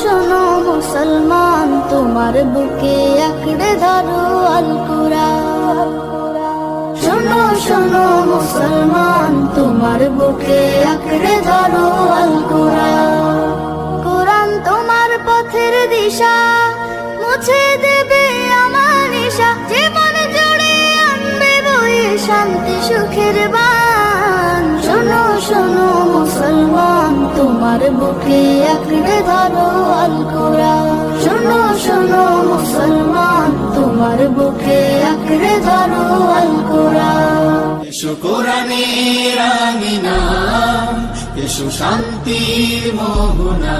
শোনো মুসলমান, তোমার বুকে আঁকড়ে ধরো আল কুরআন। শোনো শোনো মুসলমান, তোমার বুকে আঁকড়ে ধরো আল কুরআন। কুরআন তোমার পথের দিশা, মুছে দেবে আমার নিশা, জীবন জুড়ে আনবে বয়ে শান্তি সুখের বান। শোনো শোনো মুসলমান, তোমার বুকে আঁকড়ে ধরো আল কুরআন। শোনো শোনো মুসলমান, তোমার বুকে আঁকড়ে ধরো আল কুরআন। এসো কোরআনের আঙিনা, এসো শান্তির মোহনা।